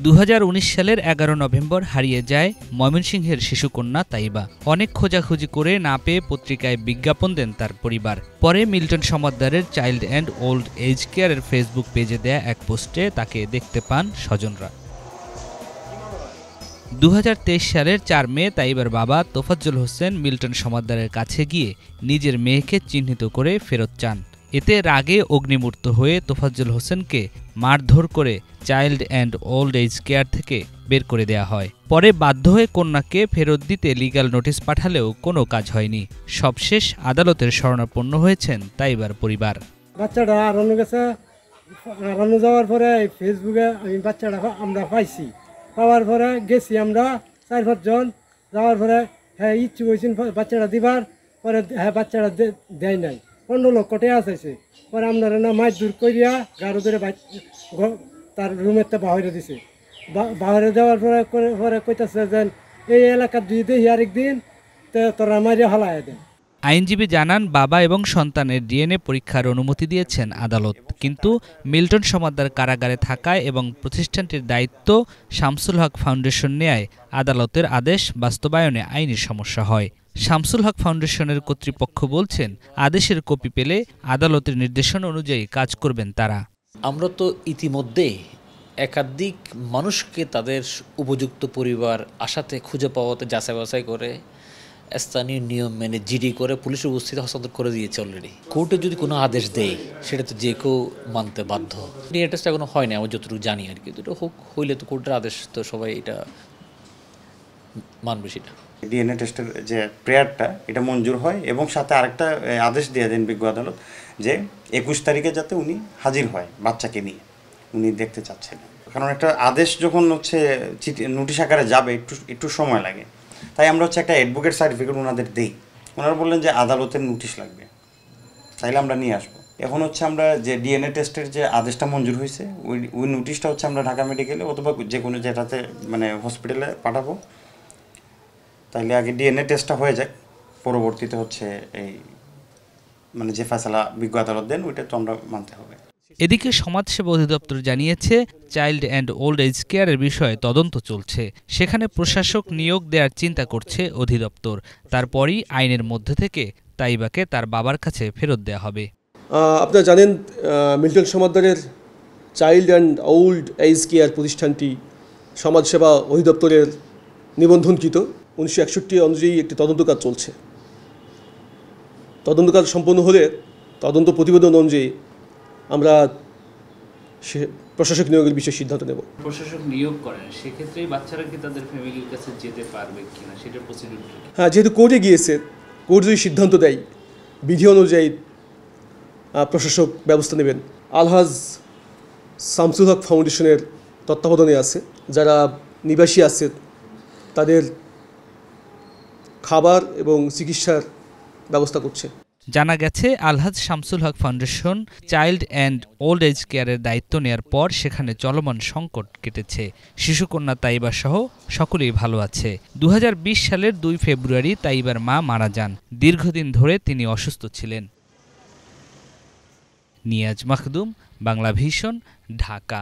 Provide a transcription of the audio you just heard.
2019 সালের 11 নভেম্বর হারিয়ে যায় ময়মনসিংহের শিশুকন্যা তাইবা। অনেক খোঁজাখুঁজি করে না পেয়ে পত্রিকায় বিজ্ঞাপন দেন তার পরিবার। পরে মিল্টন সমাদ্দারের চাইল্ড অ্যান্ড ওল্ড এজ কেয়ারের ফেসবুক পেজে দেয়া এক পোস্টে তাকে দেখতে পান স্বজনরা। 2023 সালের 4 মে তাইবার বাবা তোফাজ্জল হোসেন মিল্টন সমাদ্দারের কাছে গিয়ে নিজের মেয়েকে চিহ্নিত করে ফেরত চান। এতে রাগে অগ্নিমূর্ত হয়ে তোফাজ্জল হোসেনকে মারধর করে child and old age care থেকে বের করে দেয়া হয়। পরে বাধ্য হয়ে কন্যাকে ফেরত দিতে লিগ্যাল নোটিশ পাঠালেও কোনো কাজ হয়নি। সবশেষ আদালতের শরণাপন্ন হয়েছেন তাইবার পরিবার। বাচ্চাটা হারানো গেছে, হারানো যাওয়ার পরে ফেসবুকে আমি বাচ্চাটা আমরা পাইছি, পাওয়ার পরে গেছি আমরা 4-5 জন, যাওয়ার পরে হ্যাঁ ইচ্ছু হয়েছেন বাচ্চাটা দিবার, পরে হ্যাঁ বাচ্চাটা দেয় নাই, 15 লক্ষ টাকা চাইছে। পরে আপনারা না মাছ দূর করিয়া গাড়ো ধরে তার রুমের বাহিরে দিছে। বাহিরে দেওয়ার পরে কইতেছে যে এই এলাকার দুই দেখি আরেকদিন তোরা মারিয়া হালায় দেন। আইনজীবী জানান, বাবা এবং সন্তানের ডিএনএ পরীক্ষার অনুমতি দিয়েছেন আদালত, কিন্তু মিল্টন সমাদ্দার কারাগারে থাকায় এবং প্রতিষ্ঠানটির দায়িত্ব শামসুল হক ফাউন্ডেশন নেয়ায় আদালতের আদেশ বাস্তবায়নে আইনি সমস্যা হয়। শামসুল হক ফাউন্ডেশনের কর্তৃপক্ষ বলছেন, আদেশের কপি পেলে আদালতের নির্দেশনা অনুযায়ী কাজ করবেন তারা। আমরা তো ইতিমধ্যে একাধিক মানুষকে তাদের উপযুক্ত পরিবার আশাতে খুঁজে পাওয়াতে যাচাই বাছাই করে স্থানীয় নিয়ম মেনে জিডি করে পুলিশের উপস্থিতি হস্তান্তর করে দিয়েছে অলরেডি। কোর্টে যদি কোনো আদেশ দেয় সেটা তো যে কেউ মানতে বাধ্য। ডিএনএ টেস্ট এখনো হয় না আমি যতটুকু জানি আর কি, দুটো হোক, হইলে তো কোর্টের আদেশ তো সবাই এটা মানবে। সেটা ডিএনএ টেস্টের যে প্রেয়ারটা এটা মঞ্জুর হয় এবং সাথে আরেকটা আদেশ দিয়ে দেন বিজ্ঞ আদালত যে 21 তারিখে যাতে উনি হাজির হয় বাচ্চাকে নিয়ে, উনি দেখতে চাচ্ছেন। কারণ একটা আদেশ যখন নোটিশ আকারে যাবে একটু সময় লাগে, তাই আমরা একটা অ্যাডভোকেট সার্টিফিকেট ওনাদের দেই। ওনারা বললেন যে আদালতের নোটিশ লাগবে, তাইলে আমরা নিয়ে আসবো। এখন আমরা যে ডিএনএ টেস্টের যে আদেশটা মঞ্জুর হয়েছে ওই নোটিশটা আমরা ঢাকা মেডিকেলে অথবা যে কোনো যেটাতে হসপিটালে পাঠাবো। তাইলে আগে ডিএনএ টেস্টটা হয়ে যায়, পরবর্তীতে এই যে ফয়সালা বিজ্ঞ আদালত দেন ওইটা তো আমরা মানতে হবে। এদিকে সমাজসেবা অধিদপ্তর জানিয়েছে, চাইল্ড অ্যান্ড ওল্ড এজ কেয়ারের বিষয়ে তদন্ত চলছে। সেখানে প্রশাসক নিয়োগ দেওয়ার চিন্তা করছে অধিদপ্তর। তারপরই আইনের মধ্যে থেকে তাইবাকে তার বাবার কাছে ফেরত দেওয়া হবে। আপনারা জানেন, মিল্টন সমাদ্দারের child and old age care প্রতিষ্ঠানটি সমাজসেবা অধিদপ্তরের নিবন্ধনকৃত। 1961 অনুযায়ী একটি তদন্ত কাজ চলছে। তদন্ত কাজ সম্পন্ন হলে তদন্ত প্রতিবেদন অনুযায়ী আমরা প্রশাসক নিয়োগের বিষয়ে সিদ্ধান্ত নেব। প্রশাসক নিয়োগ করেন, সেক্ষেত্রে বাচ্চারা কি তাদের ফ্যামিলির কাছে যেতে পারবে কিনা সেটার প্রসিডিউর? হ্যাঁ, যেহেতু কোর্টে গিয়েছে, কোর্ট যদি সিদ্ধান্ত দেয় বিধি অনুযায়ী প্রশাসক ব্যবস্থা নেবেন। আলহাজ শামসুল হক ফাউন্ডেশনের তত্ত্বাবধানে আছে, যারা নিবাসী আছে তাদের খাবার এবং চিকিৎসার ব্যবস্থা করছে। জানা গেছে, Alhaj Shamsul Haque foundation child and old age কেয়ারের দায়িত্ব নেয়ার পর সেখানে চলমান সংকট কেটেছে। শিশুকন্যা তাইবা সহ সকলেই ভালো আছে। 2020 সালের 2 ফেব্রুয়ারি তাইবার মা মারা যান। দীর্ঘদিন ধরে তিনি অসুস্থ ছিলেন। নিয়াজ মাখদুম, বাংলা ভিশন, ঢাকা।